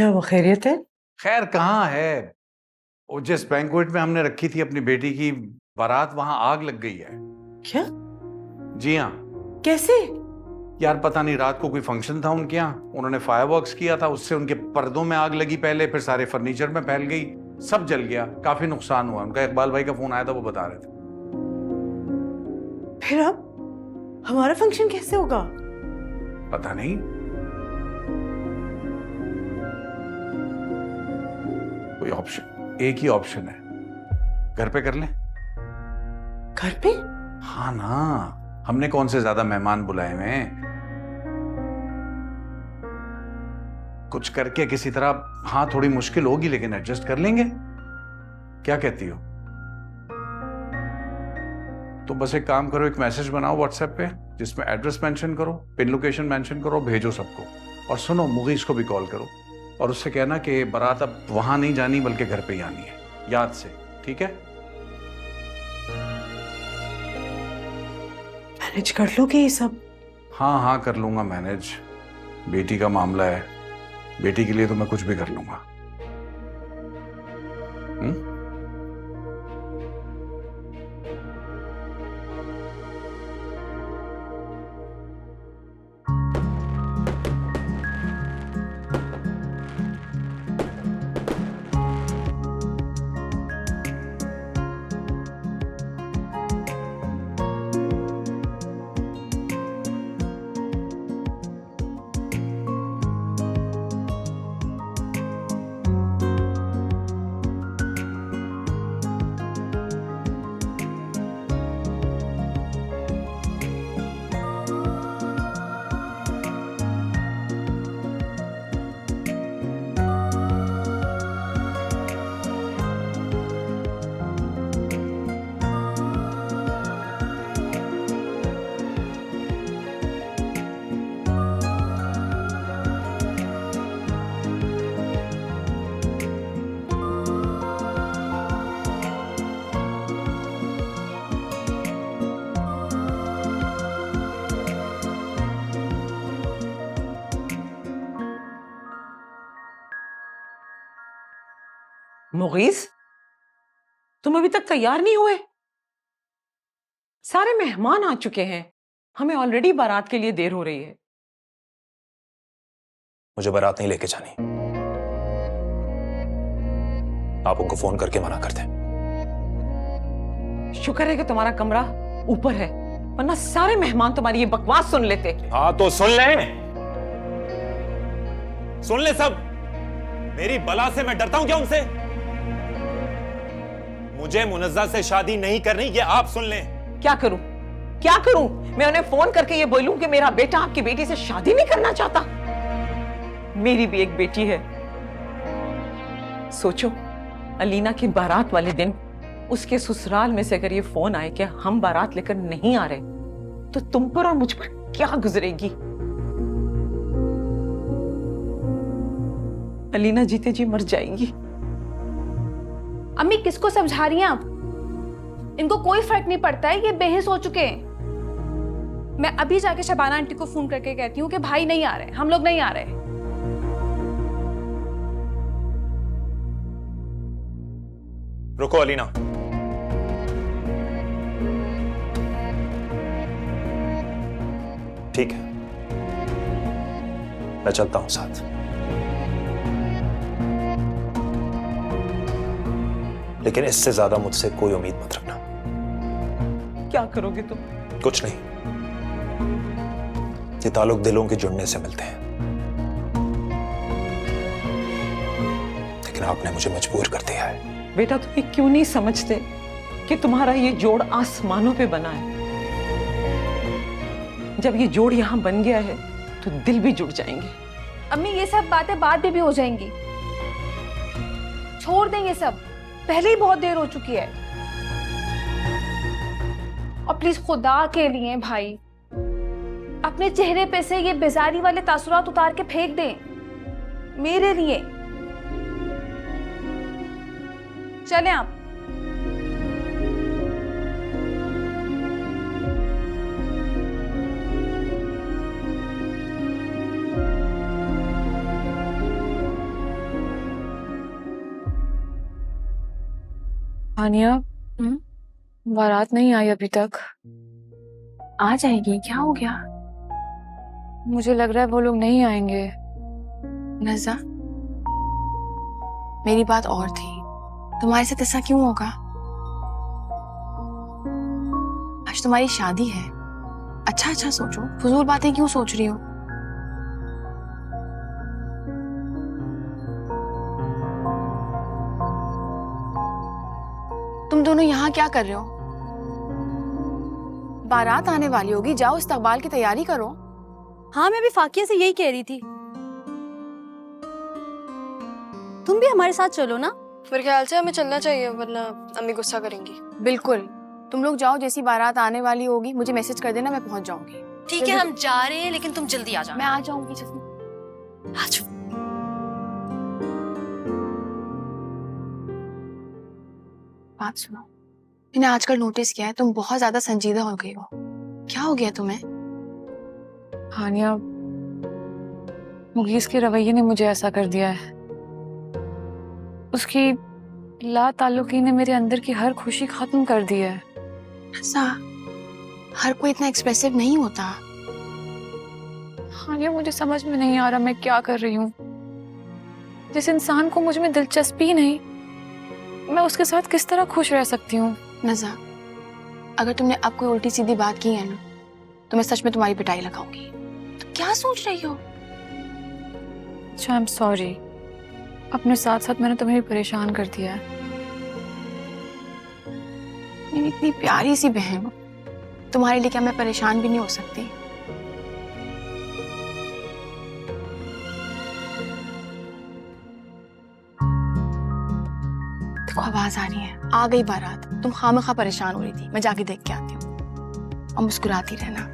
क्या वो खैरियत है? खैर कहाँ है। वो जिस बैंक्वेट में हमने रखी थी अपनी बेटी की बारात, वहां आग लग गई है। क्या? जी हाँ। कैसे? यार पता नहीं, रात को कोई फंक्शन था उनके यहाँ, उन्होंने फायरवर्क्स किया था, उससे उनके पर्दों में आग लगी पहले, फिर सारे फर्नीचर में फैल गई, सब जल गया, काफी नुकसान हुआ उनका। इकबाल भाई का फोन आया था, वो बता रहे थे। फिर अब हमारा फंक्शन कैसे होगा? पता नहीं। कोई ऑप्शन, एक ही ऑप्शन है, घर पे कर लें। घर पे? हाँ ना, हमने कौन से ज्यादा मेहमान बुलाए हुए हैं। कुछ करके किसी तरह, हाँ थोड़ी मुश्किल होगी लेकिन एडजस्ट कर लेंगे। क्या कहती हो? तो बस एक काम करो, एक मैसेज बनाओ व्हाट्सएप पे जिसमें एड्रेस मेंशन करो, पिन लोकेशन मेंशन करो, भेजो सबको। और सुनो, मुगीस को भी कॉल करो और उससे कहना कि बारात अब वहां नहीं जानी बल्कि घर पे ही आनी है, याद से। ठीक है? मैनेज कर लोगे ये सब? हाँ हाँ कर लूंगा मैनेज। बेटी का मामला है, बेटी के लिए तो मैं कुछ भी कर लूंगा। मुगीस, तुम अभी तक तैयार नहीं हुए? सारे मेहमान आ चुके हैं, हमें ऑलरेडी बारात के लिए देर हो रही है। मुझे बारात नहीं लेके जानी, आप उनको फोन करके मना कर दें। शुक्र है कि तुम्हारा कमरा ऊपर है, वरना सारे मेहमान तुम्हारी ये बकवास सुन लेते। हाँ तो सुन ले, सुन ले सब। मेरी बला से मैं डरता हूं क्या उनसे? मुझे मुनज्जा से शादी नहीं करनी, ये आप सुन लें। क्या करूं? क्या करूं? मैं उन्हें फोन करके ये बोलूं कि मेरा बेटा आपकी बेटी से शादी नहीं करना चाहता? मेरी भी एक बेटी है। सोचो, अलीना की बारात वाले दिन उसके ससुराल में से अगर ये फोन आए कि हम बारात लेकर नहीं आ रहे, तो तुम पर और मुझ पर क्या गुजरेगी? अलीना जीते जी मर जाएंगी। अम्मी किसको समझा रही हैं आप? इनको कोई फर्क नहीं पड़ता है, ये बेहिस हो चुके हैं। मैं अभी जाके शबाना आंटी को फोन करके कहती हूँ कि भाई नहीं आ रहे, हम लोग नहीं आ रहे। रुको अलीना, ठीक है मैं चलता हूं साथ, लेकिन इससे ज्यादा मुझसे कोई उम्मीद मत रखना। क्या करोगे तुम? कुछ नहीं, ये ताल्लुक दिलों के जुड़ने से मिलते हैं, लेकिन आपने मुझे मजबूर कर दिया है। बेटा, तुम्हें क्यों नहीं समझते कि तुम्हारा ये जोड़ आसमानों पे बना है? जब ये जोड़ यहां बन गया है तो दिल भी जुड़ जाएंगे। अम्मी ये सब बातें बाद में भी हो जाएंगी, छोड़ दें ये सब, पहले ही बहुत देर हो चुकी है। और प्लीज खुदा के लिए भाई, अपने चेहरे पे से ये बेजारी वाले तासुरात उतार के फेंक दें, मेरे लिए। चलें आप। हानिया, बारात नहीं आई अभी तक। आ जाएगी, क्या हो गया? मुझे लग रहा है वो लोग नहीं आएंगे। नज़ा, मेरी बात और थी। तुम्हारे साथ ऐसा क्यों होगा? आज तुम्हारी शादी है। अच्छा अच्छा सोचो, फजूल बातें क्यों सोच रही हो? तुम दोनों यहाँ क्या कर रहे हो? बारात आने वाली होगी, जाओ इस्तकबाल की तैयारी करो। हाँ, मैं भी फाकिया से यही कह रही थी। तुम भी हमारे साथ चलो ना। मेरे ख्याल से हमें चलना चाहिए, वरना अम्मी गुस्सा करेंगी। बिल्कुल, तुम लोग जाओ, जैसी बारात आने वाली होगी मुझे मैसेज कर देना, मैं पहुंच जाऊंगी। ठीक है, हम जा रहे हैं, लेकिन तुम जल्दी आ जाओ। मैं आ जाऊंगी जल्दी। आ जाओ। बात सुनो, मैंने आजकल नोटिस किया है तुम बहुत ज्यादा संजीदा हो गई हो। क्या हो गया तुम्हें? हानिया, मुगीस के रवैये ने मुझे ऐसा कर दिया है। उसकी ला ताल्लुकी ने मेरे अंदर की हर खुशी खत्म कर दी है। ऐसा हर कोई इतना एक्सप्रेसिव नहीं होता। हानिया, मुझे समझ में नहीं आ रहा मैं क्या कर रही हूँ। जिस इंसान को मुझ में दिलचस्पी ही नहीं, मैं उसके साथ किस तरह खुश रह सकती हूँ? नज़ा, अगर तुमने अब कोई उल्टी सीधी बात की है ना, तो मैं सच में तुम्हारी पिटाई लगाऊंगी। तो क्या सोच रही हो? अच्छा, आई एम सॉरी। अपने साथ साथ मैंने तुम्हें भी परेशान कर दिया है। मेरी इतनी प्यारी सी बहन हो, तुम्हारे लिए क्या मैं परेशान भी नहीं हो सकती? देखो आवाज आ रही है, आ गई बारात। तुम खामखा परेशान हो रही थी, मैं जाके देख के आती हूँ। और मुस्कुराती रहना।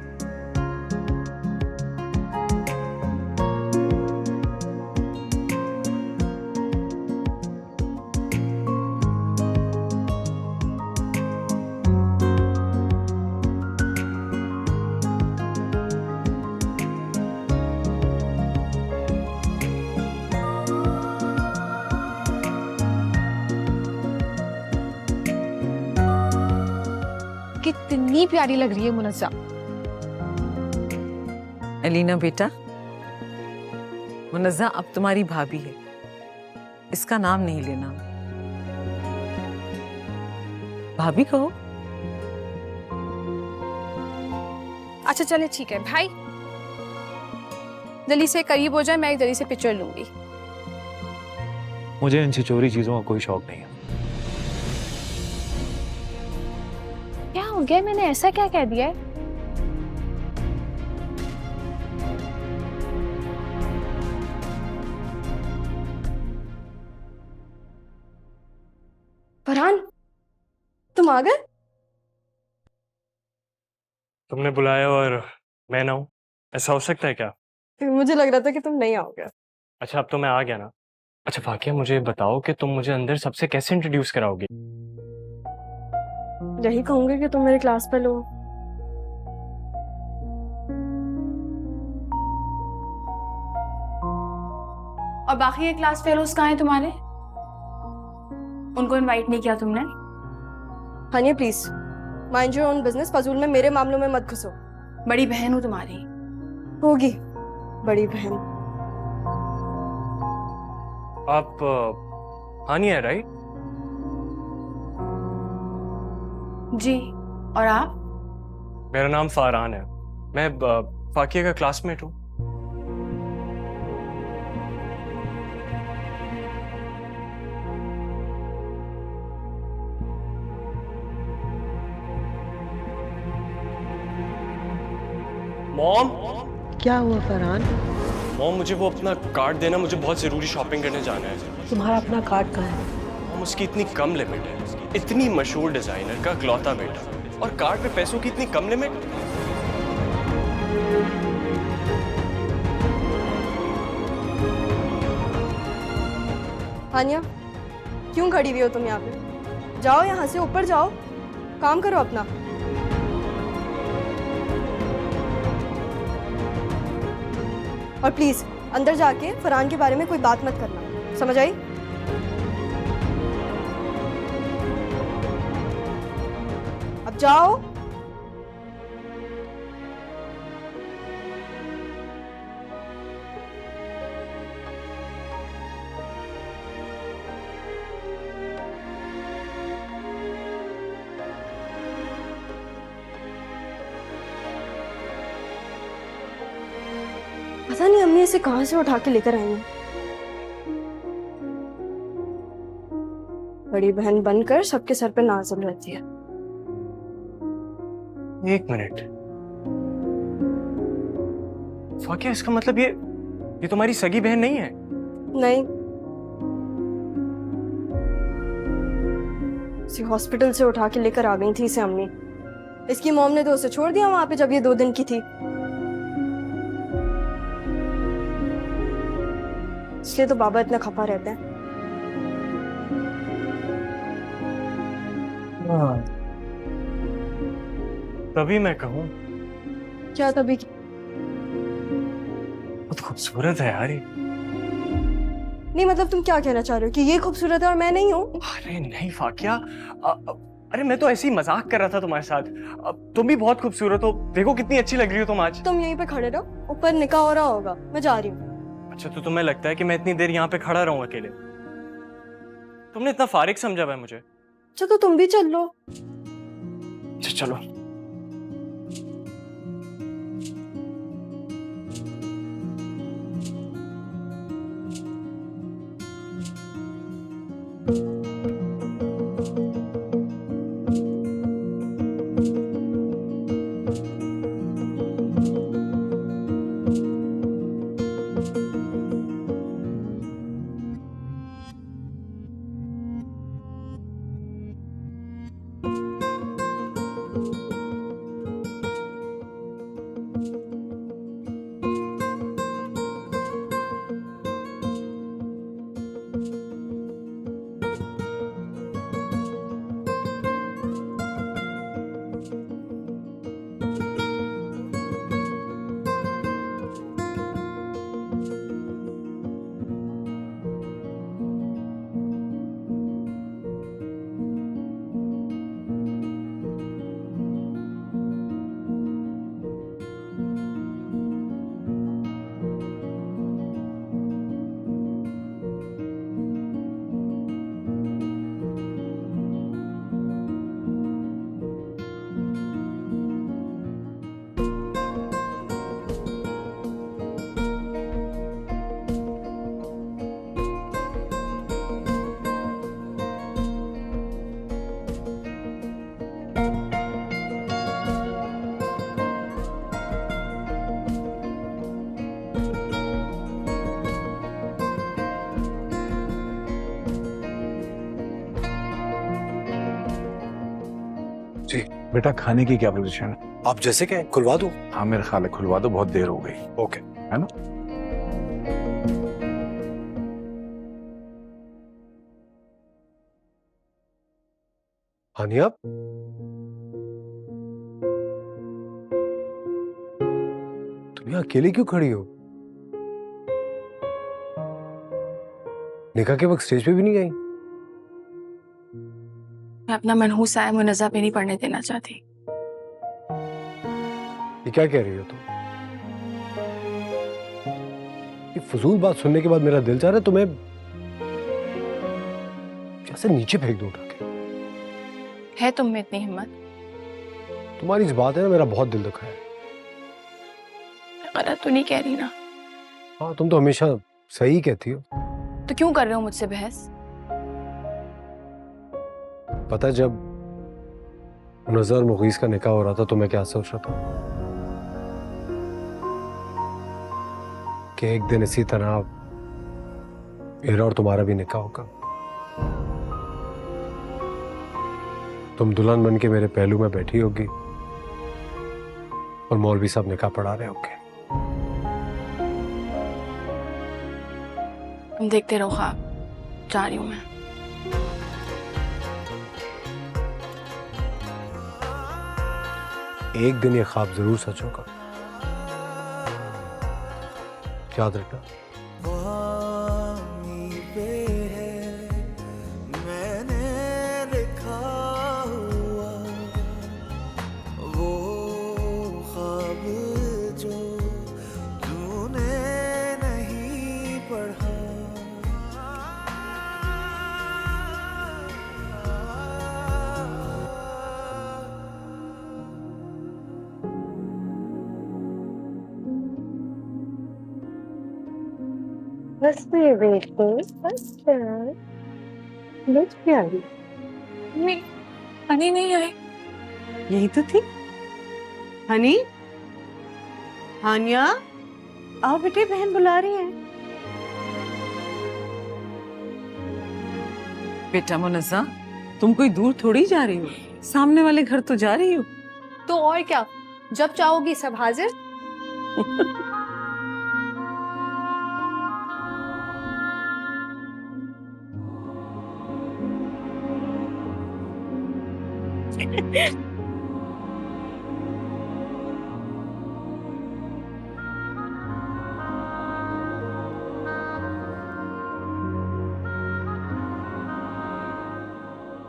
कितनी प्यारी लग रही है मुनस्सा। अलीना बेटा, मुनज़्ज़ा अब तुम्हारी भाभी है, इसका नाम नहीं लेना। भाभी कहो। अच्छा चले, ठीक है भाई, जल्दी से करीब हो जाए, मैं एक जल्दी से पिक्चर लूंगी। मुझे इन छिचोरी चीजों का कोई शौक नहीं है। क्या हो गया? मैंने ऐसा क्या कह दिया है? फरहान, तुम आ गए? तुमने बुलाया और मैं ना हूँ, ऐसा हो सकता है क्या? मुझे लग रहा था कि तुम नहीं आओगे। अच्छा, अब तो मैं आ गया ना। अच्छा फाकिया, मुझे बताओ कि तुम मुझे अंदर सबसे कैसे इंट्रोड्यूस कराओगी? यही कहूंगी कि तुम मेरे क्लास फेलो हो। और बाकी ये क्लास फेलोज कहाँ हैं तुम्हारे? उनको इनवाइट नहीं किया तुमने? Hania please mind your own business, फजूल में मेरे मामलों में मत घुसो। बड़ी बहन हूँ तुम्हारी। होगी बड़ी बहन। आप हानी है राइट? जी, और आप? मेरा नाम फारहान है, मैं फाकिया का क्लासमेट हूँ। मॉम, क्या हुआ फरहान? मॉम मुझे वो अपना कार्ड देना, मुझे बहुत ज़रूरी शॉपिंग करने जाना है। तुम्हारा अपना कार्ड कहाँ है? मॉम उसकी इतनी कम लिमिट है, इतनी मशहूर डिजाइनर का इकलौता बेटा, और कार्ड पे पैसों की इतनी कम लिमिट। हानिया क्यों खड़ी हुई हो तुम यहाँ पे? जाओ यहाँ से, ऊपर जाओ, काम करो अपना। और प्लीज अंदर जाके फरहान के बारे में कोई बात मत करना, समझ आई? जाओ। पता नहीं अम्मी इसे कहां से उठा के लेकर आई है। बड़ी बहन बनकर सबके सर पे नाज़ुल रहती है। एक मिनट, फाकिया, इसका मतलब ये तुम्हारी सगी बहन नहीं है? नहीं, इसे हॉस्पिटल से उठा के लेकर आ गई थी इसे अम्मी। इसकी मॉम ने तो उसे छोड़ दिया वहां पे जब ये 2 दिन की थी, इसलिए तो बाबा इतना खपा रहते हैं। तभी मैं कहूँ, क्या तभी? बहुत खूबसूरत है यार ये। नहीं मतलब तुम क्या कहना चाह रहे हो कि ये खूबसूरत है और मैं नहीं हूँ? अरे नहीं फाकिया, अरे मैं तो ऐसे ही मजाक कर रहा था तुम्हारे साथ। तुम भी बहुत खूबसूरत हो, देखो कितनी अच्छी लग रही हो तुम आज। तुम यहीं पे खड़े रहो, ऊपर निकाह हो रहा होगा, मैं जा रही हूँ। अच्छा, तो तुम्हें लगता है कि मैं इतनी देर यहाँ पे खड़ा रहूं अकेले? तुमने इतना फारिग समझा है मुझे। अच्छा तो तुम भी चल लो। अच्छा चलो। जी बेटा, खाने की क्या पोजीशन है? आप जैसे कहें, खुलवा दूं? हाँ मेरे ख्याल है खुलवा दो, बहुत देर हो गई। ओके। है ना? हानिया, तुम यहाँ अकेले क्यों खड़ी हो? निकाह के वक्त स्टेज पे भी नहीं आई? मैं अपना मनहूस आया मुनज़्ज़ा पे नहीं पढ़ने देना चाहती। ये क्या कह रही हो तुम? ये फजूल बात सुनने के बाद मेरा दिल चाह रहा है तुम्हें जैसे नीचे फेंक दूं उठा के। है तुम में इतनी हिम्मत? तुम्हारी इस बात है ना, मेरा बहुत दिल दुखा है। गलत तो नहीं कह रही ना? हाँ, तुम तो हमेशा सही कहती हो। तो क्यों कर रहे हो मुझसे बहस? पता, जब मुनज़्ज़ा और मुगीस का निकाह हो रहा था तो मैं क्या सोच रहा था कि एक दिन इसी तरह मेरा और तुम्हारा भी निकाह होगा। तुम दुल्हन बन के मेरे पहलू में बैठी होगी और मौलवी साहब निकाह पढ़ा रहे होंगे। तुम देखते रहो ख्वाब, जा रही हूं मैं। एक दिन ये ख्वाब जरूर सच होगा, याद रखना। बस मेरे बेटे बस भी आ गई। नहीं, हनी नहीं आई। यही तो थी हनी। हानिया आओ बेटे, बहन बुला रही है। बेटा मुनज़्ज़ा, तुम कोई दूर थोड़ी जा रही हो, सामने वाले घर तो जा रही हो। तो और क्या, जब चाहोगी सब हाजिर।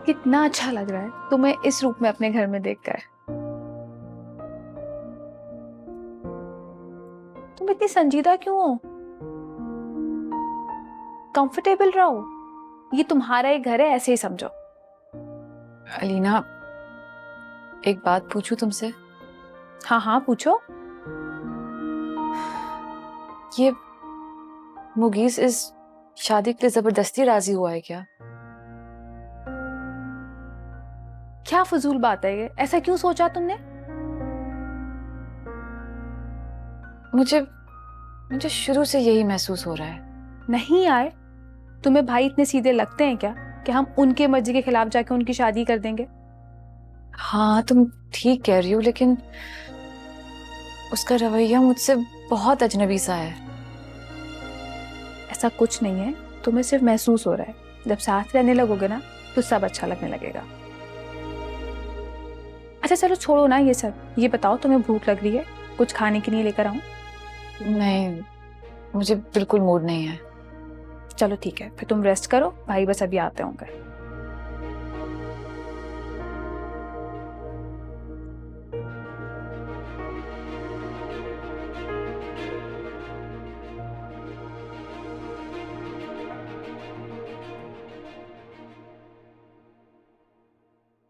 कितना अच्छा लग रहा है तुम्हें इस रूप में अपने घर में देखकर। तुम इतनी संजीदा क्यों हो? कंफर्टेबल रहो, ये तुम्हारा एक घर है, ऐसे ही समझो। अलीना, एक बात पूछूं तुमसे? हाँ हाँ पूछो। ये मुगीस इस शादी के लिए जबरदस्ती राजी हुआ है क्या? क्या फजूल बात है ये, ऐसा क्यों सोचा तुमने? मुझे शुरू से यही महसूस हो रहा है। नहीं यार, तुम्हें भाई इतने सीधे लगते हैं क्या कि हम उनके मर्जी के खिलाफ जाके उनकी शादी कर देंगे? हाँ, तुम ठीक कह रही हो, लेकिन उसका रवैया मुझसे बहुत अजनबी सा है। ऐसा कुछ नहीं है, तुम्हें सिर्फ महसूस हो रहा है। जब साथ रहने लगोगे ना तो सब अच्छा लगने लगेगा। अच्छा चलो छोड़ो ना ये सब, ये बताओ तुम्हें भूख लग रही है? कुछ खाने के लिए लेकर आऊं? नहीं, मुझे बिल्कुल मूड नहीं है। चलो ठीक है, फिर तुम रेस्ट करो, भाई बस अभी आते होंगे।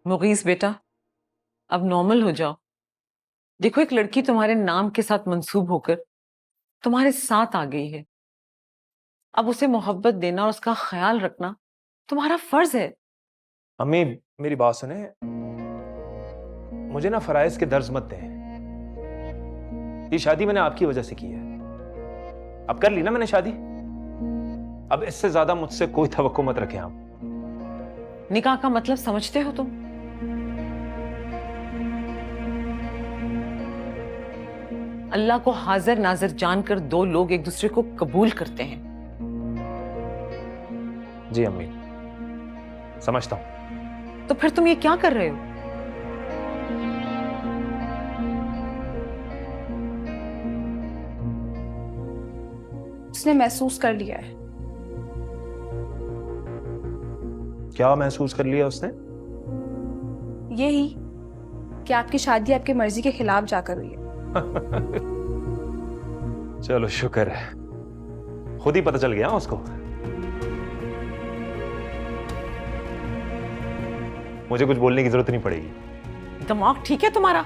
मुगीस बेटा, अब नॉर्मल हो जाओ। देखो, एक लड़की तुम्हारे नाम के साथ मंसूब होकर तुम्हारे साथ आ गई है। अब उसे मोहब्बत देना और उसका ख्याल रखना तुम्हारा फर्ज है। अम्मी, मेरी बात सुने, मुझे ना फराइज के दर्ज मत दें। ये शादी मैंने आपकी वजह से की है। अब कर ली ना मैंने शादी, अब इससे ज्यादा मुझसे कोई तवक्को मत रखें आप। निकाह का मतलब समझते हो तुम? अल्लाह को हाजिर नाजिर जानकर दो लोग एक दूसरे को कबूल करते हैं। जी अम्मी, समझता हूं। तो फिर तुम ये क्या कर रहे हो? उसने महसूस कर लिया है। क्या महसूस कर लिया उसने? यही कि आपकी शादी आपकी मर्जी के खिलाफ जाकर हुई है। चलो शुक्र है, खुद ही पता चल गया उसको। मुझे कुछ बोलने की जरूरत नहीं पड़ेगी। दिमाग ठीक है तुम्हारा?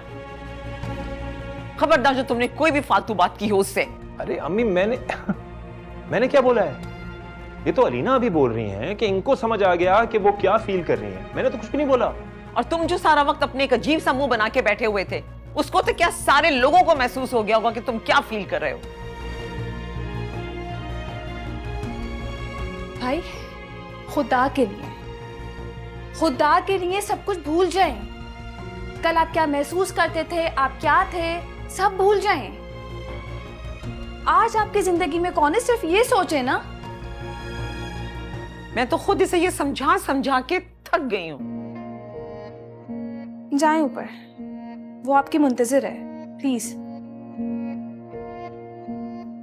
खबरदार जो तुमने कोई भी फालतू बात की हो उससे। अरे अम्मी, मैंने क्या बोला है? ये तो अलीना अभी बोल रही हैं कि इनको समझ आ गया कि वो क्या फील कर रही हैं। मैंने तो कुछ भी नहीं बोला। और तुम जो सारा वक्त अपने एक अजीब सा मुंह बना के बैठे हुए थे, उसको तो क्या सारे लोगों को महसूस हो गया होगा कि तुम क्या फील कर रहे हो। भाई खुदा के लिए सब कुछ भूल जाएं। कल आप क्या महसूस करते थे, आप क्या थे, सब भूल जाएं। आज आपकी जिंदगी में कौन है, सिर्फ ये सोचे ना। मैं तो खुद इसे ये समझा समझा के थक गई हूं। जाएं ऊपर, वो आपकी मुंतजिर है, प्लीज।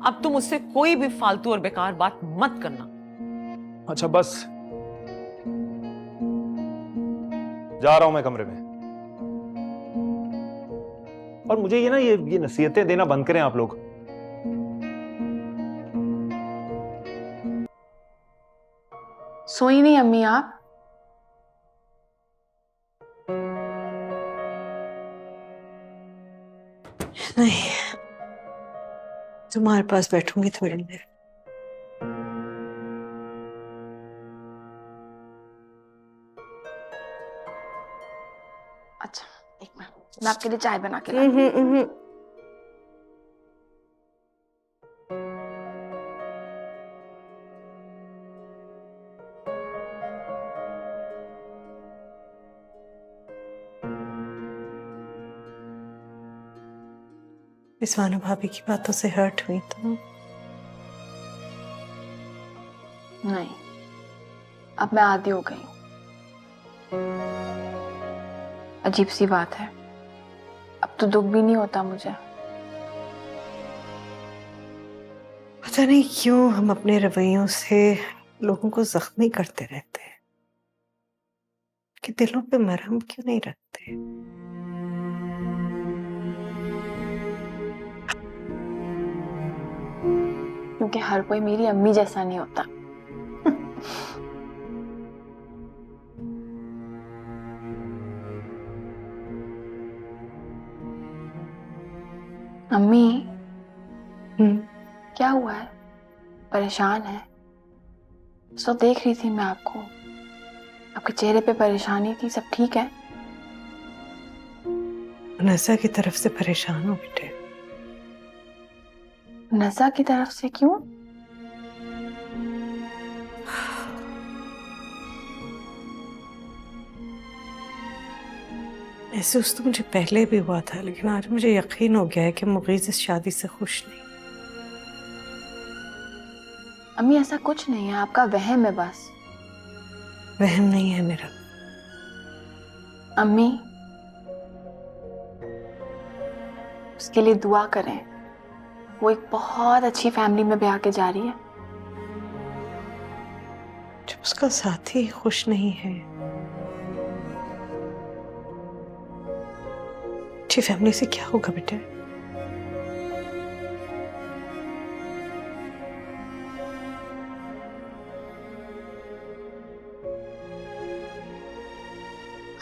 अब तुम उससे कोई भी फालतू और बेकार बात मत करना। अच्छा बस, जा रहा हूं मैं कमरे में। और मुझे ये नसीहतें देना बंद करें आप लोग। सोई नहीं अम्मी आप? नहीं, तुम्हारे पास बैठूंगी थोड़ी देर। अच्छा, एक मिनट, मैं आपके लिए चाय बना के लाती हूँ। रिजवाना भाभी की बातों से हर्ट हुई तुम? नहीं, अब मैं आदी हो गई हूँ। अजीब सी बात है, अब तो दुख भी नहीं होता मुझे। पता नहीं क्यों हम अपने रवैयों से लोगों को जख्मी करते रहते हैं, कि दिलों पे मरहम क्यों नहीं रखते? क्योंकि हर कोई मेरी अम्मी जैसा नहीं होता। अम्मी, क्या हुआ है? परेशान है? सो देख रही थी मैं आपको, आपके चेहरे पे परेशानी थी। सब ठीक है? नज़ा की तरफ से परेशान हो बेटे। नज़ा की तरफ से क्यों? महसूस तो मुझे पहले भी हुआ था, लेकिन आज मुझे यकीन हो गया है कि मुगीज़ इस शादी से खुश नहीं। अम्मी, ऐसा कुछ नहीं है, आपका वहम है बस। वहम नहीं है मेरा। अम्मी, उसके लिए दुआ करें। वो एक बहुत अच्छी फैमिली में ब्याह के जा रही है। जब उसका साथी खुश नहीं है, अच्छी फैमिली से क्या होगा बेटा?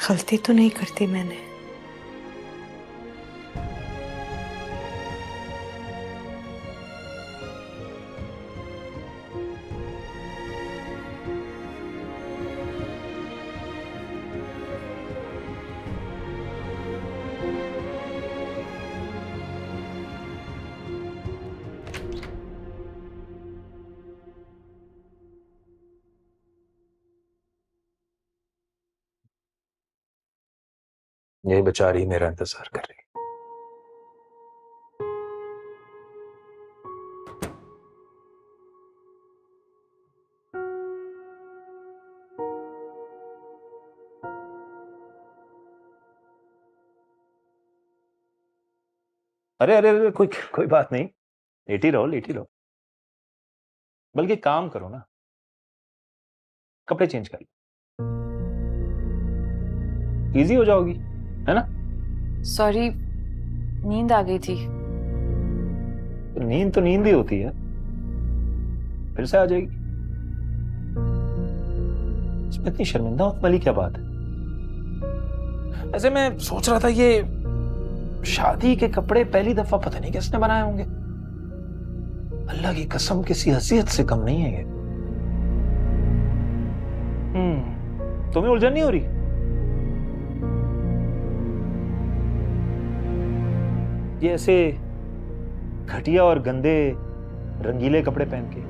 गलती तो नहीं करती मैंने। यही बेचारी मेरा इंतजार कर रही है। अरे अरे अरे, कोई कोई बात नहीं, लेटी रहो लेटी रहो। बल्कि काम करो ना, कपड़े चेंज कर लो, इजी हो जाओगी, है ना? सॉरी, नींद आ गई थी। तो नींद ही होती है, फिर से आ जाएगी। इसमें इतनी शर्मिंदा होने वाली क्या बात है? ऐसे मैं सोच रहा था, ये शादी के कपड़े पहली दफा पता नहीं किसने बनाए होंगे। अल्लाह की कसम किसी हसीयत से कम नहीं है ये। तुम्हें उलझन नहीं हो रही? ये ऐसे घटिया और गंदे रंगीले कपड़े पहन के?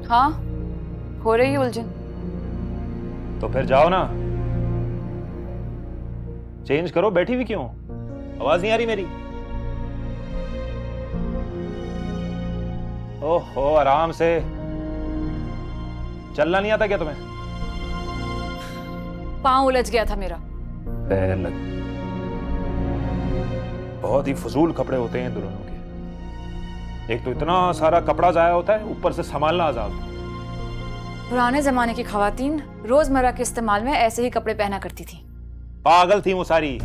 हाँ, हो रही है उलझन। तो फिर जाओ ना, चेंज करो। बैठी हुई क्यों? आवाज नहीं आ रही मेरी? ओहो, आराम से। चलना नहीं आता क्या तुम्हें? पाँव उलझ गया था मेरा। बहुत ही फजूल कपड़े होते हैं दुल्हनों के। एक तो इतना सारा कपड़ा जाया होता है, ऊपर से संभालना आजाद। पुराने जमाने की खवातीन रोजमर्रा के इस्तेमाल में ऐसे ही कपड़े पहना करती थी। पागल थी वो सारी।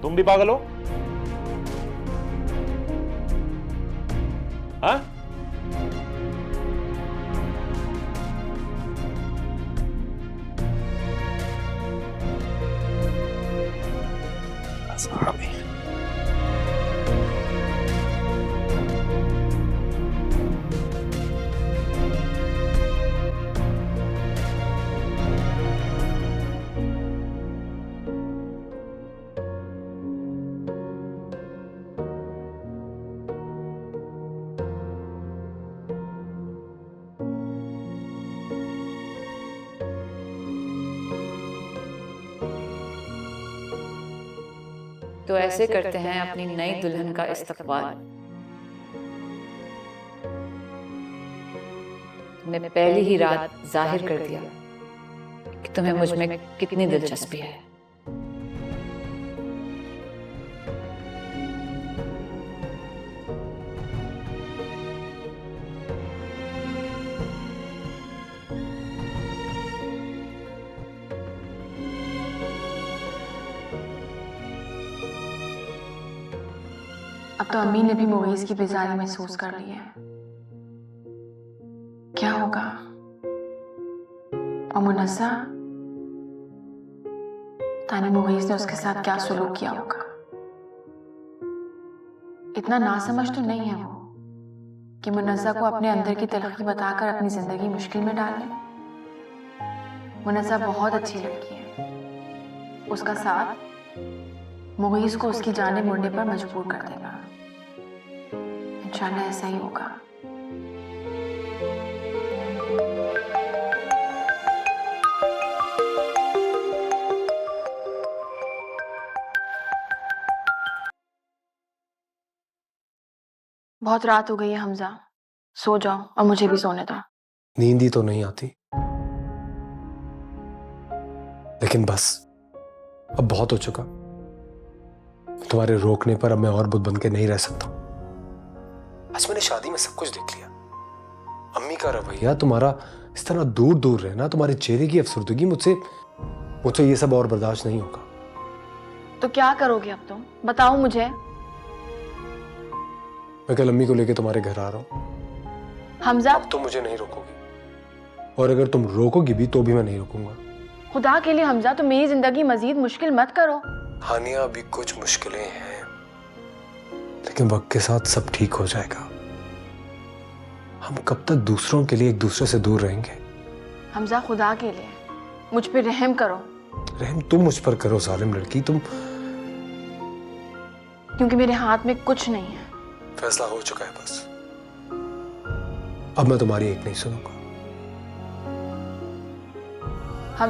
तुम भी पागल हो? हाँ? तो ऐसे करते हैं अपनी नई दुल्हन का इस्तकबाल। तुमने पहली ही रात जाहिर कर दिया कि तुम्हें मुझ में कितनी दिलचस्पी है। अब तो अम्मी ने भी मुगीज की बेजारी महसूस कर ली है। क्या होगा? और मुनस्सा, तानी मुगीज ने उसके साथ क्या सुलूक किया होगा? इतना नासमझ तो नहीं है वो कि मुनस्सा को अपने अंदर की तलखी बताकर अपनी जिंदगी मुश्किल में डाल ले। मुनस्सा बहुत अच्छी लड़की है। उसका साथ मुगीज को उसकी जाने मुड़ने पर मजबूर कर देगा। इंशाल्लाह ऐसा ही होगा। बहुत रात हो गई है हमजा, सो जाओ और मुझे भी सोने दो। नींद ही तो नहीं आती, लेकिन बस अब बहुत हो चुका। तुम्हारे रोकने पर अब मैं और बुत बन के नहीं रह सकता। आज मैंने शादी में सब कुछ देख लिया। अम्मी का रवैया, तुम्हारा इस तरह दूर दूर रहना, तुम्हारे चेहरे की अफसरदगी, मुझसे ये सब और बर्दाश्त नहीं होगा। तो क्या करोगे अब तुम? बताओ मुझे। मैं कल अम्मी को लेकर तुम्हारे घर आ रहा हूं। हमजा, अब तुम मुझे नहीं रोकोगी, और अगर तुम रोकोगी भी तो भी मैं नहीं रोकूंगा। खुदा के लिए हमजा, तुम मेरी जिंदगी मजीद मुश्किल मत करो। हानिया, अभी कुछ मुश्किलें हैं, लेकिन वक्त के साथ सब ठीक हो जाएगा। हम कब तक दूसरों के लिए एक दूसरे से दूर रहेंगे? हमजा, खुदा के लिए मुझ पे रहम करो। रहम तुम मुझ पर करो जालिम लड़की, तुम। क्योंकि मेरे हाथ में कुछ नहीं है। फैसला हो चुका है बस। अब मैं तुम्हारी एक नहीं सुनूंगा। हम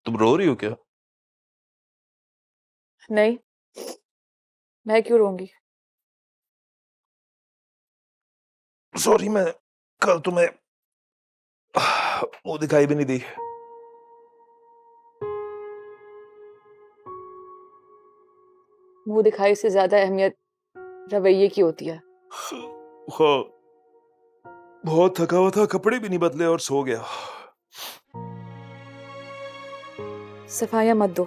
तुम रो रही हो क्या? नहीं, मैं क्यों रोऊंगी? सॉरी, मैं कल तुम्हें वो दिखाई भी नहीं दी। मुंह दिखाई से ज्यादा अहमियत रवैये की होती है। हाँ, बहुत थका हुआ था, कपड़े भी नहीं बदले और सो गया। सफाइयां मत दो,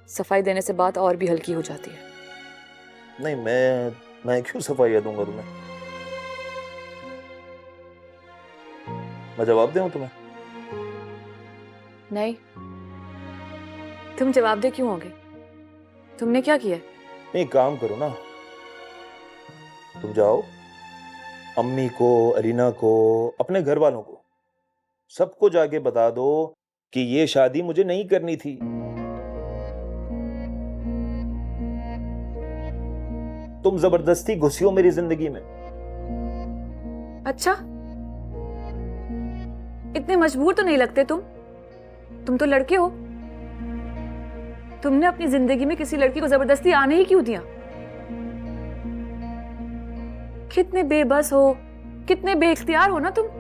सफाई देने से बात और भी हल्की हो जाती है। नहीं, मैं क्यों सफाइयाँ दूंगा तुम्हें? मैं जवाब दूं तुम्हें? नहीं, तुम जवाबदेह क्यों होगे? तुमने क्या किया? नहीं, काम करो ना। तुम जाओ, अम्मी को, अरीना को, अपने घर वालों को, सबको जाके बता दो कि ये शादी मुझे नहीं करनी थी। तुम जबरदस्ती घुसी हो मेरी जिंदगी में। अच्छा, इतने मजबूर तो नहीं लगते तुम तो लड़के हो। तुमने अपनी जिंदगी में किसी लड़की को जबरदस्ती आने ही क्यों दिया? कितने बेबस हो, कितने बेइख्तियार हो ना तुम।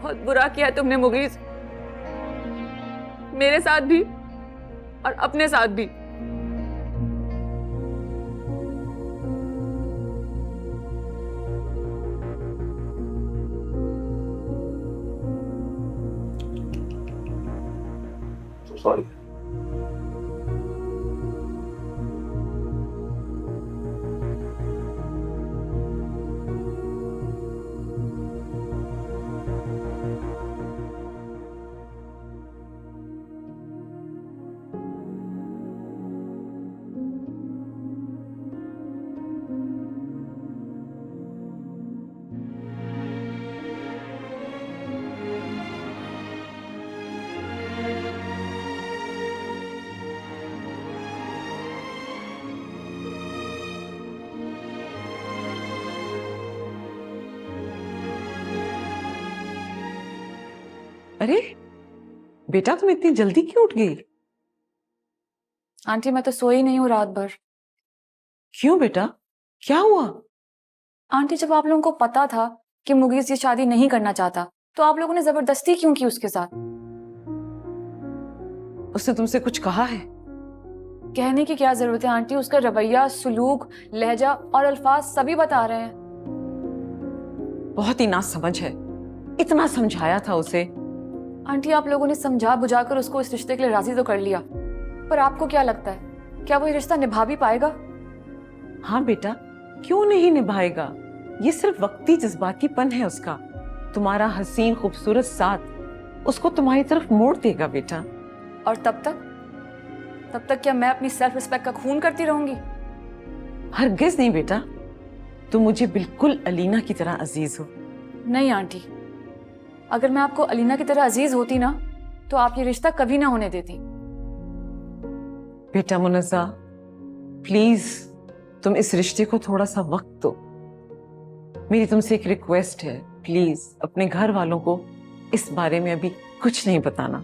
बहुत बुरा किया है तुमने मुगीज, मेरे साथ भी और अपने साथ भी। सॉरी। अरे बेटा, तुम इतनी जल्दी क्यों उठ गई? आंटी मैं तो सोई नहीं हूँ रात भर। क्यों बेटा, क्या हुआ? आंटी जब आप लोगों को पता था कि मुगीस ये शादी नहीं करना चाहता, तो आप लोगों ने जबरदस्ती क्यों की उसके साथ? उसने तुमसे कुछ कहा है? कहने की क्या जरूरत है आंटी, उसका रवैया, सुलूक, लहजा और अल्फाज सभी बता रहे हैं। बहुत ही नासमझ है, इतना समझाया था उसे। आंटी आप लोगों ने समझा बुझाकर उसको इस रिश्ते के लिए राजी तो कर लिया, पर आपको क्या लगता है क्या वो ये रिश्ता निभा भी पाएगा? हाँ बेटा, क्यों नहीं निभाएगा? ये सिर्फ वक्ती जज्बातीपन है उसका। तुम्हारा हसीन खूबसूरत साथ उसको तुम्हारी तरफ मोड़ देगा बेटा। और तब तक क्या मैं अपनी सेल्फ रिस्पेक्ट का खून करती रहूंगी? हरगिज नहीं बेटा, तुम मुझे बिल्कुल अलीना की तरह अजीज हो। नहीं आंटी, अगर मैं आपको अलीना की तरह अजीज होती ना, तो आप ये रिश्ता कभी ना होने देती। बेटा मुनज़्ज़ा, प्लीज तुम इस रिश्ते को थोड़ा सा वक्त दो। मेरी तुमसे एक रिक्वेस्ट है, प्लीज अपने घर वालों को इस बारे में अभी कुछ नहीं बताना।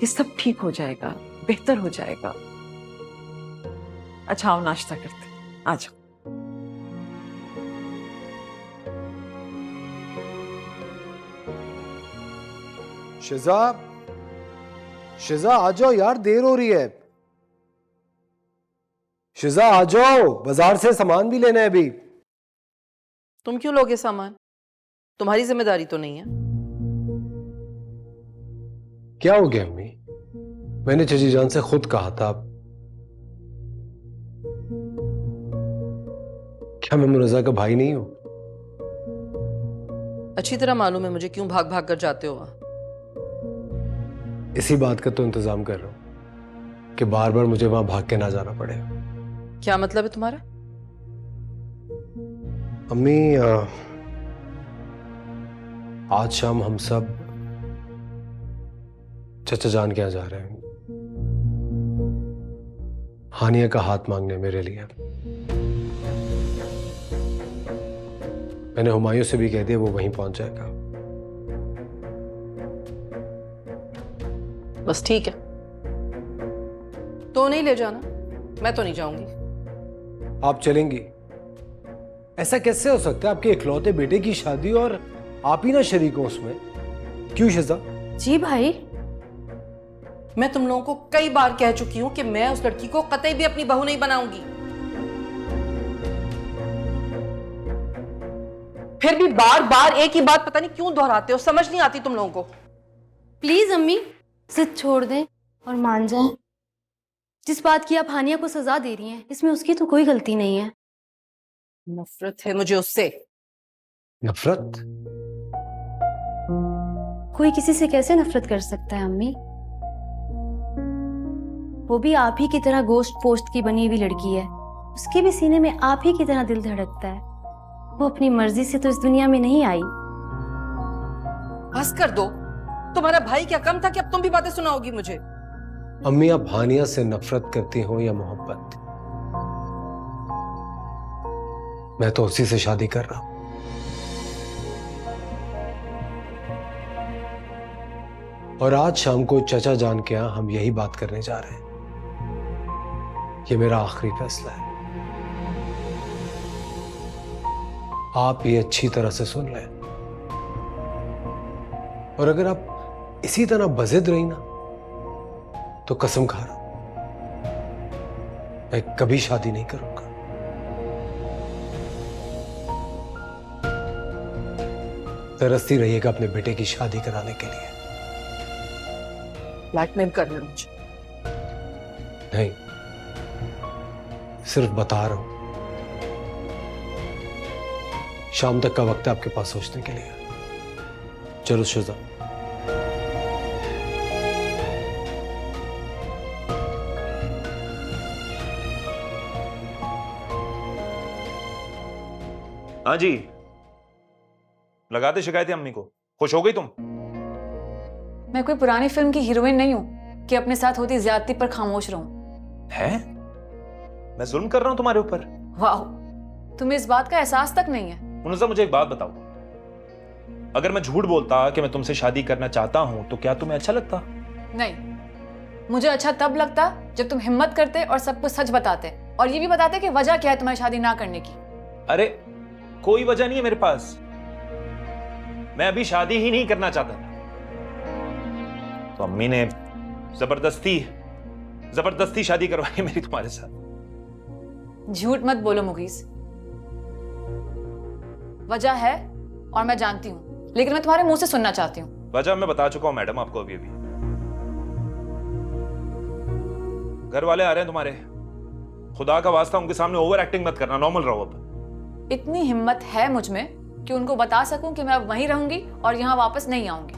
ये सब ठीक हो जाएगा, बेहतर हो जाएगा। अच्छा आओ नाश्ता करते, आ जाओ। शिजा आ जाओ यार, देर हो रही है। शिजा आ जाओ, बाजार से सामान भी लेना है अभी। तुम क्यों लोगे सामान? तुम्हारी जिम्मेदारी तो नहीं है। क्या हो गया अम्मी? मैंने चची जान से खुद कहा था। क्या मैं मुनज़्ज़ा का भाई नहीं हूं? अच्छी तरह मालूम है मुझे क्यों भाग भाग कर जाते हो वहां। इसी बात का तो इंतजाम कर रहा हूं कि बार बार मुझे वहां भाग के ना जाना पड़े। क्या मतलब है तुम्हारा? अम्मी आज शाम हम सब चचा जान के यहाँ जा रहे हैं, हानिया का हाथ मांगने मेरे लिए। मैंने हुमायूं से भी कह दिया, वो वहीं पहुंच जाएगा। बस ठीक है, तो नहीं ले जाना, मैं तो नहीं जाऊंगी। आप चलेंगी? ऐसा कैसे हो सकता है? आपके इकलौते बेटे की शादी और आप ही ना शरीक हो उसमें। क्यों शिजा? जी भाई, मैं तुम लोगों को कई बार कह चुकी हूं कि मैं उस लड़की को कतई भी अपनी बहू नहीं बनाऊंगी। फिर भी बार बार एक ही बात पता नहीं क्यों दोहराते हो, समझ नहीं आती तुम लोगों को। प्लीज अम्मी जिद छोड़ दें और मान जाएं। जिस बात की आप हानिया को सजा दे रही हैं, इसमें उसकी तो कोई गलती नहीं है। नफरत है मुझे उससे। नफरत? कोई किसी से कैसे नफरत कर सकता है अम्मी? वो भी आप ही की तरह गोश्त पोस्ट की बनी हुई लड़की है। उसके भी सीने में आप ही की तरह दिल धड़कता है। वो अपनी मर्जी से तो इस दुनिया में नहीं आई। बस कर दो, तुम्हारा भाई क्या कम था कि अब तुम भी बातें सुनाओगी मुझे? अम्मी आप हानिया से नफरत करती हो या मोहब्बत, मैं तो उसी से शादी कर रहा हूं। और आज शाम को चचा जान के यहां हम यही बात करने जा रहे हैं। ये मेरा आखिरी फैसला है। आप ये अच्छी तरह से सुन लें, और अगर आप इसी तरह बज़िद रही ना, तो कसम खा रहा हूं मैं कभी शादी नहीं करूंगा। तरसती रहिएगा अपने बेटे की शादी कराने के लिए। ब्लैकमेल कर रहे हो मुझे? नहीं, सिर्फ बता रहा हूं। शाम तक का वक्त है आपके पास सोचने के लिए। चलो शिजा। हाँ जी, लगाते शिकायतें अम्मी को। खुश हो गई तुम? मैं कोई पुरानी फिल्म की हीरोइन नहीं हूं कि अपने साथ होती ज्यादती पर खामोश रहूं। है? मैं जुल्म कर रहा हूं तुम्हारे ऊपर? वाह, तुम्हें इस बात का एहसास तक नहीं है। मुनज़्ज़ा मुझे एक बात बताओ, अगर मैं झूठ बोलता कि मैं तुमसे शादी करना चाहता हूं तो क्या तुम्हें अच्छा लगता? नहीं, मुझे अच्छा तब लगता जब तुम हिम्मत करते और सब कुछ सच बताते, और ये भी बताते कि वजह क्या है तुम्हारी शादी ना करने की। अरे कोई वजह नहीं है मेरे पास, मैं अभी शादी ही नहीं करना चाहता था, तो अम्मी ने जबरदस्ती शादी करवाई मेरी तुम्हारे साथ। झूठ मत बोलो मुगीस, वजह है और मैं जानती हूं, लेकिन मैं तुम्हारे मुंह से सुनना चाहती हूँ। वजह मैं बता चुका हूं मैडम आपको अभी। घर वाले आ रहे हैं तुम्हारे, खुदा का वास्ता उनके सामने ओवर एक्टिंग मत करना, नॉर्मल रहो। अब इतनी हिम्मत है मुझ में कि उनको बता सकूं कि मैं अब वहीं रहूंगी और यहां वापस नहीं आऊंगी।